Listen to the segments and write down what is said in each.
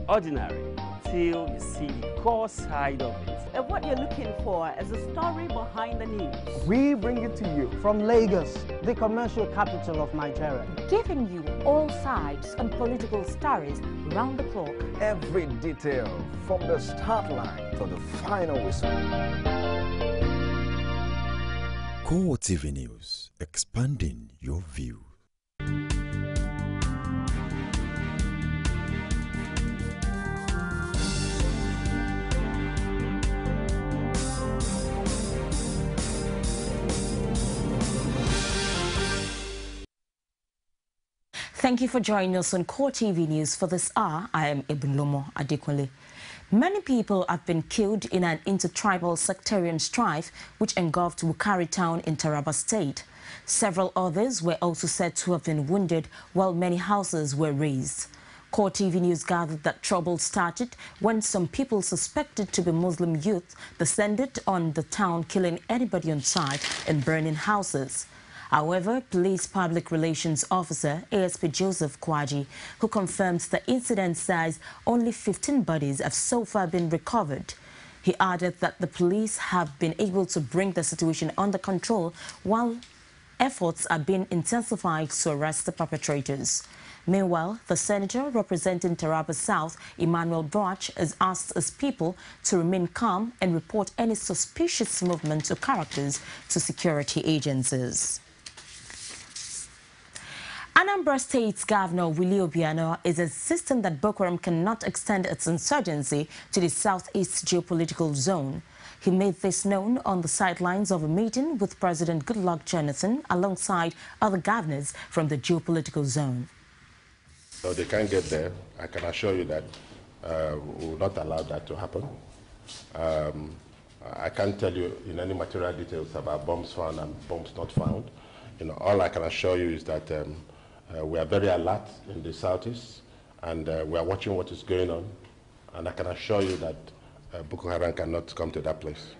ordinary till you see the core side of it. And what you're looking for is a story behind the news. We bring it to you from Lagos, the commercial capital of Nigeria. Giving you all sides and political stories round the clock. Every detail from the start line to the final whistle. CoreTV News, expanding your view. Thank you for joining us on CoreTV News for this hour. I am Ibn Lomo Adekunle. Many people have been killed in an intertribal sectarian strife which engulfed Wukari town in Taraba State. Several others were also said to have been wounded while many houses were razed. CoreTV News gathered that trouble started when some people suspected to be Muslim youth descended on the town, killing anybody on sight and burning houses. However, Police Public Relations Officer ASP Joseph Kwaji, who confirms the incident, says only 15 bodies have so far been recovered. He added that the police have been able to bring the situation under control while efforts are being intensified to arrest the perpetrators. Meanwhile, the senator representing Taraba South, Emmanuel Broch, has asked his people to remain calm and report any suspicious movement or characters to security agencies. Anambra State's Governor Willie Obiano is insisting that Boko Haram cannot extend its insurgency to the southeast geopolitical zone. He made this known on the sidelines of a meeting with President Goodluck Jonathan alongside other governors from the geopolitical zone. So they can't get there. I can assure you that we will not allow that to happen. I can't tell you in any material details about bombs found and bombs not found. All I can assure you is that we are very alert in the southeast, and we are watching what is going on. And I can assure you that Boko Haram cannot come to that place.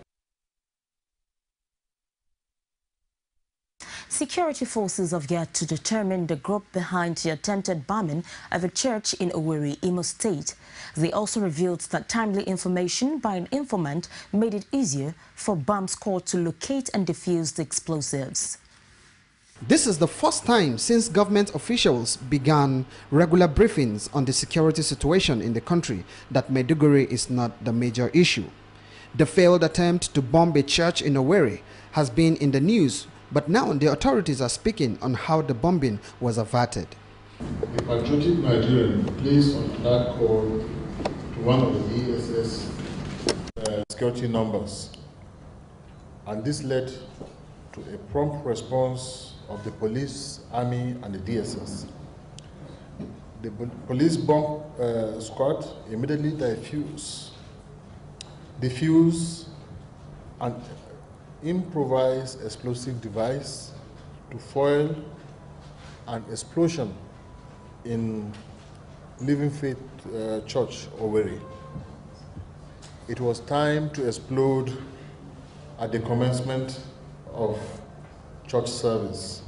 Security forces have yet to determine the group behind the attempted bombing of a church in Owerri, Imo State. They also revealed that timely information by an informant made it easier for bomb squad to locate and defuse the explosives. This is the first time since government officials began regular briefings on the security situation in the country that Maiduguri is not the major issue. The failed attempt to bomb a church in Owerri has been in the news, but now the authorities are speaking on how the bombing was averted. A patriotic Nigerian placed on that call to one of the DSS security numbers, and this led to a prompt response of the police, army, and the DSS. The police bomb squad immediately defuse an improvised explosive device to foil an explosion in Living Faith Church, Owerri. It was time to explode at the commencement of church service.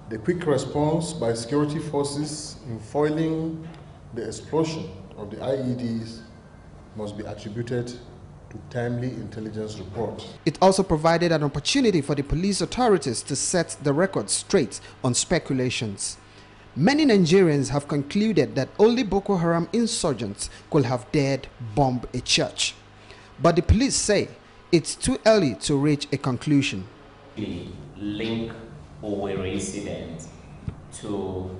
The quick response by security forces in foiling the explosion of the IEDs must be attributed to timely intelligence report. It also provided an opportunity for the police authorities to set the record straight on speculations. Many Nigerians have concluded that only Boko Haram insurgents could have dared bomb a church. But the police say it's too early to reach a conclusion. Link Owerri incident to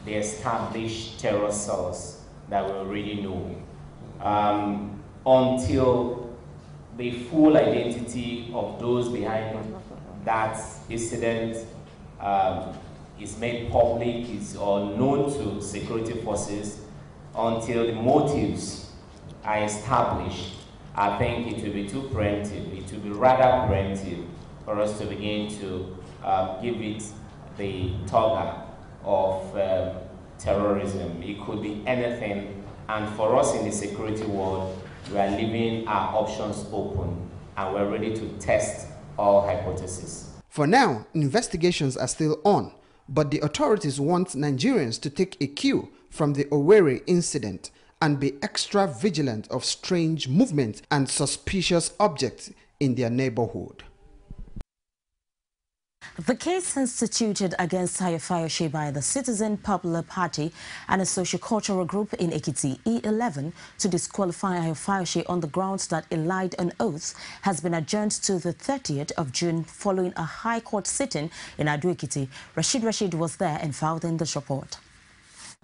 the established terror cells that we already know. Until the full identity of those behind that incident is made public, or known to security forces, until the motives are established, I think it will be too preemptive. It will be rather preemptive for us to begin to give it the toga of terrorism. It could be anything, and for us in the security world, we are leaving our options open, and we're ready to test all hypotheses. For now, investigations are still on, But the authorities want Nigerians to take a cue from the Owerri incident and be extra vigilant of strange movements and suspicious objects in their neighborhood. The case instituted against Ayefayoshe by the Citizen Popular Party and a socio-cultural group in Ekiti, E11, to disqualify Ayefayoshe on the grounds that he lied on oath has been adjourned to the 30th of June following a High Court sitting in Ado-Ekiti. Rashid was there and filed in this report.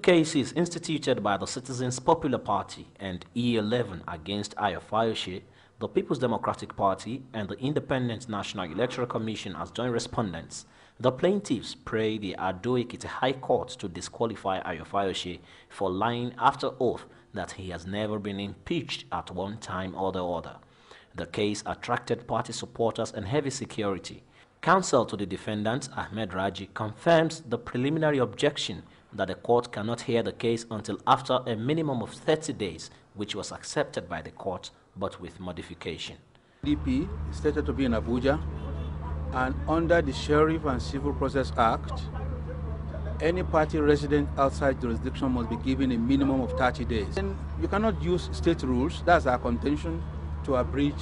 Cases instituted by the Citizens Popular Party and E11 against Ayefayoshe, the People's Democratic Party and the Independent National Electoral Commission as joint respondents. The plaintiffs pray the Ado-Ekiti High Court to disqualify Ayefayoshe for lying after oath that he has never been impeached at one time or the other. The case attracted party supporters and heavy security. Counsel to the defendant, Ahmed Raji, confirms the preliminary objection that the court cannot hear the case until after a minimum of 30 days, which was accepted by the court, but with modification. DP is stated to be in Abuja, and under the Sheriff and Civil Process Act, any party resident outside jurisdiction must be given a minimum of 30 days. And you cannot use state rules, that's our contention, to abridge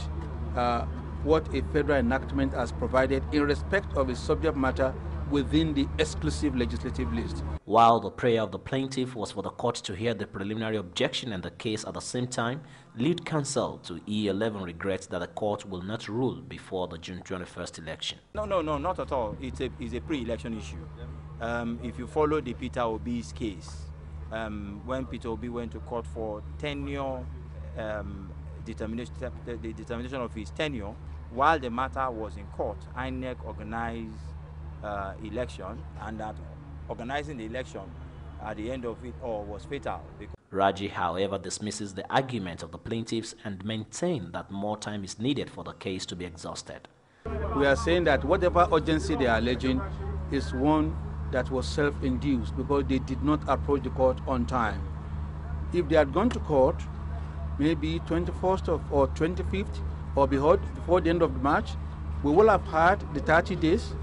what a federal enactment has provided in respect of a subject matter within the exclusive legislative list. While the prayer of the plaintiff was for the court to hear the preliminary objection and the case at the same time, lead counsel to E11 regrets that the court will not rule before the June 21st election. No, not at all. It's a pre-election issue. If you follow the Peter Obi's case, when Peter Obi went to court for tenure, the determination of his tenure, while the matter was in court, INEC organized election, and that organizing the election at the end of it all was fatal. Raji, however, dismisses the argument of the plaintiffs and maintains that more time is needed for the case to be exhausted. We are saying that whatever urgency they are alleging is one that was self-induced because they did not approach the court on time. If they had gone to court, maybe 21st or 25th or before the end of March, we will have had the 30 days.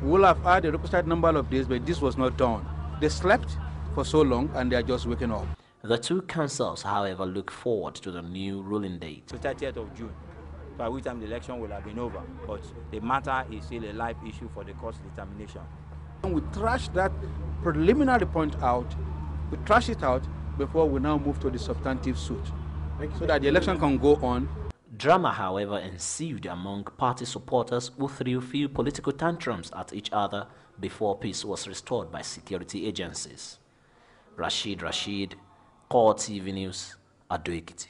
We will have had a requisite number of days, but this was not done. They slept for so long and they are just waking up. The two counsels, however, look forward to the new ruling date. The 30th of June, by which time the election will have been over. But the matter is still a live issue for the court's determination. We trash that preliminary point out, we trash it out before we now move to the substantive suit, so that the election can go on. Drama, however, ensued among party supporters who threw few political tantrums at each other before peace was restored by security agencies. Rashid, CoreTV News, Ado-Ekiti.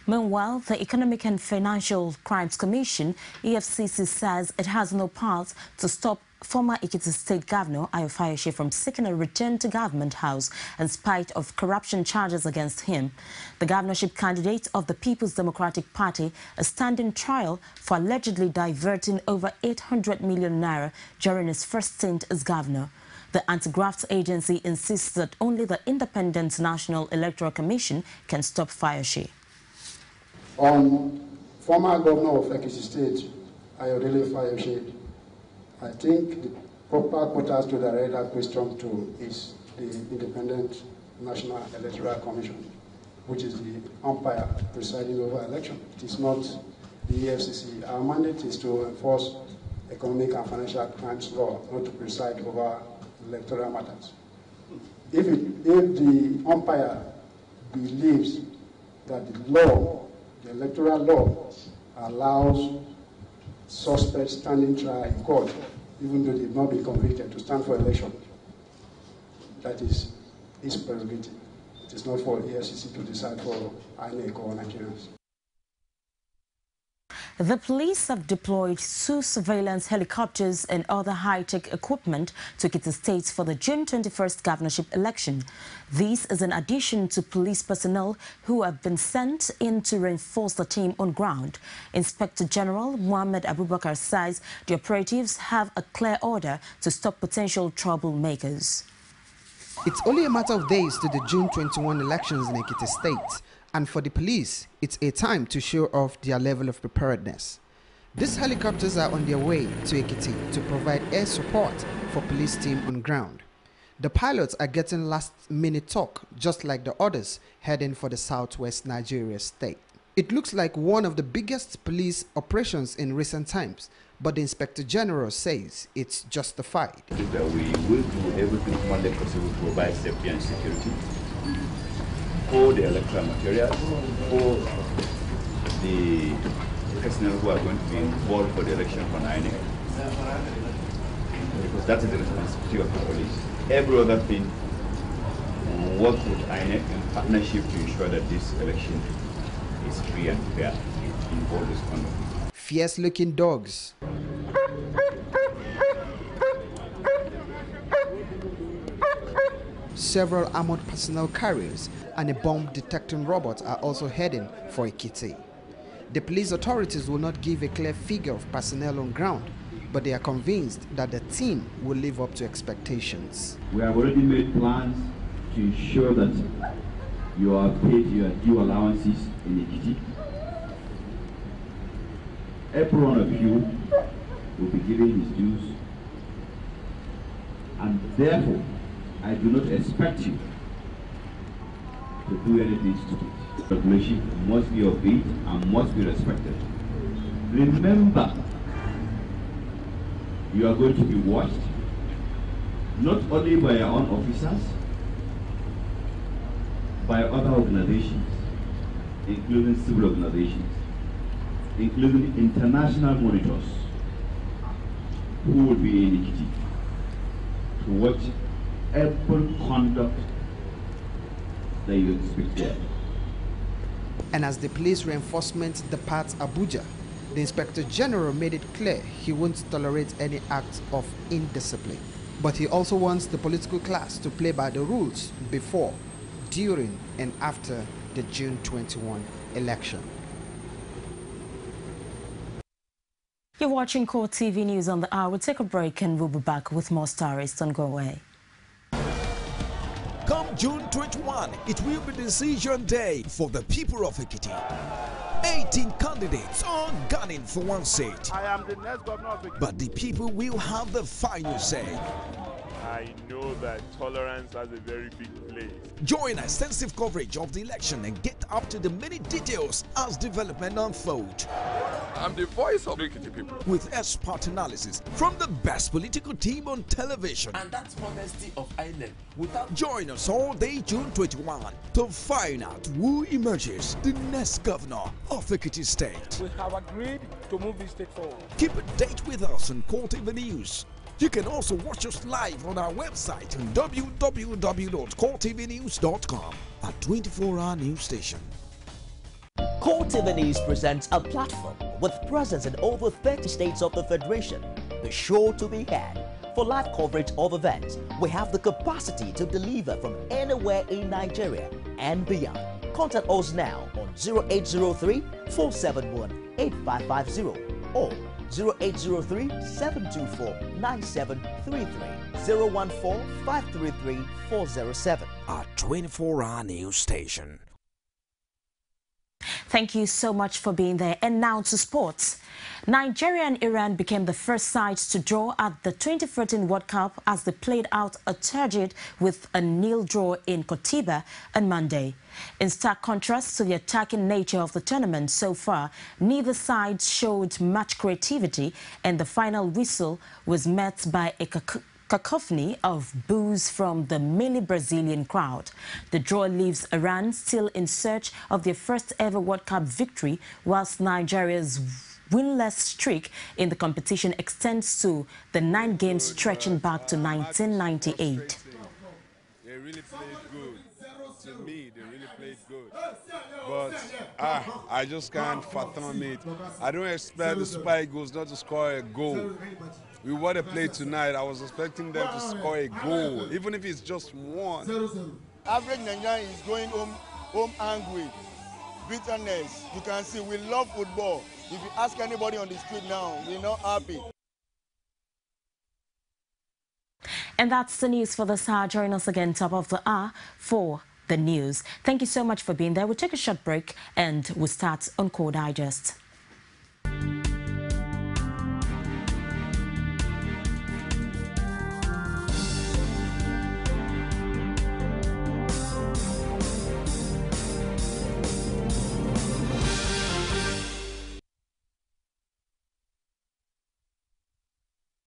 Meanwhile, the Economic and Financial Crimes Commission, EFCC, says it has no path to stop former Ekiti State Governor Ayefayoshe from seeking a return to Government House in spite of corruption charges against him. The governorship candidate of the People's Democratic Party is standing trial for allegedly diverting over 800 million naira during his first stint as governor. The anti-graft agency insists that only the Independent National Electoral Commission can stop Fayoshe. Former Governor of Ekiti State, Ayodele Fayoshe, I think the proper quarters to direct that question to is the Independent National Electoral Commission, which is the umpire presiding over election. It is not the EFCC. Our mandate is to enforce economic and financial crimes law, not to preside over electoral matters. If the umpire believes that the law, the electoral law, allows suspects standing trial in court, even though they've not been convicted, to stand for election, that is his prerogative. It is not for EFCC to decide for INEC or Nigerians. The police have deployed 2 surveillance helicopters and other high-tech equipment to Ekiti State for the June 21st governorship election. This is in addition to police personnel who have been sent in to reinforce the team on ground. Inspector General Mohammed Abubakar says the operatives have a clear order to stop potential troublemakers. It's only a matter of days to the June 21 elections in Ekiti State. And for the police, it's a time to show off their level of preparedness. These helicopters are on their way to Ekiti to provide air support for police team on ground. The pilots are getting last-minute talk, just like the others heading for the southwest Nigeria state. It looks like one of the biggest police operations in recent times, but the Inspector General says it's justified. That we will do everything humanly possible to provide safety and security for the electoral materials, for the personnel who are going to be involved for the election for INEC, because that is the responsibility of the police. Every other thing will work with INEC in partnership to ensure that this election is free and fair in all this conduct. Fierce-looking dogs, several armored personnel carriers and a bomb-detecting robot are also heading for Ekiti. The police authorities will not give a clear figure of personnel on ground, but they are convinced that the team will live up to expectations. We have already made plans to ensure that you are paid your due allowances in Ekiti. Every one of you will be given his dues, and therefore I do not expect you to do anything stupid. Regulation must be obeyed and must be respected. Remember, you are going to be watched not only by your own officers, by other organizations, including civil organizations, including international monitors who will be in Ekiti to watch every conduct that you expect there. And as the police reinforcement departs Abuja, the Inspector General made it clear he won't tolerate any act of indiscipline. But he also wants the political class to play by the rules before, during, and after the June 21 election. You're watching CoreTV News on the hour. We'll take a break and we'll be back with more stories. Don't go away. Come June 21, it will be decision day for the people of Ekiti. 18 candidates are gunning for one seat. I am the next governor of Ekiti. But the people will have the final say. I know that tolerance has a very big place. Join extensive coverage of the election and get up to the many details as development unfolds. I'm the voice of Ekiti people. With expert analysis from the best political team on television. And that's honesty of INEC. Without Join us all day June 21 to find out who emerges the next governor of Ekiti State. We have agreed to move this state forward. Keep a date with us on CoreTV News. You can also watch us live on our website on www.coretvnews.com, a 24-hour news station. CoreTV News presents a platform with presence in over 30 states of the Federation. The show to be had. For live coverage of events, we have the capacity to deliver from anywhere in Nigeria and beyond. Contact us now on 0803-471-8550 or 0803-724-9733, 014-533-407. A 24-hour news station. Thank you so much for being there. And now to sports. Nigeria and Iran became the first sides to draw at the 2014 World Cup as they played out a turgid with a 0-0 draw in Kotiba on Monday. In stark contrast to the attacking nature of the tournament so far, neither side showed much creativity, and the final whistle was met by a cacophony of boos from the mainly Brazilian crowd. The draw leaves Iran still in search of their first ever World Cup victory, whilst Nigeria's winless streak in the competition extends to the 9 games stretching back to 1998. They really played good. To me, they really played good. But I just can't fathom it. I don't expect the Super Eagles not to score a goal. With what they played tonight, I was expecting them to score a goal, even if it's just one. Average Nigerian is going home angry, bitterness. You can see we love football. If you ask anybody on the street now, we're not happy. And that's the news for this hour. Join us again top of the hour for the news. Thank you so much for being there. We'll take a short break and we'll start on Core Digest.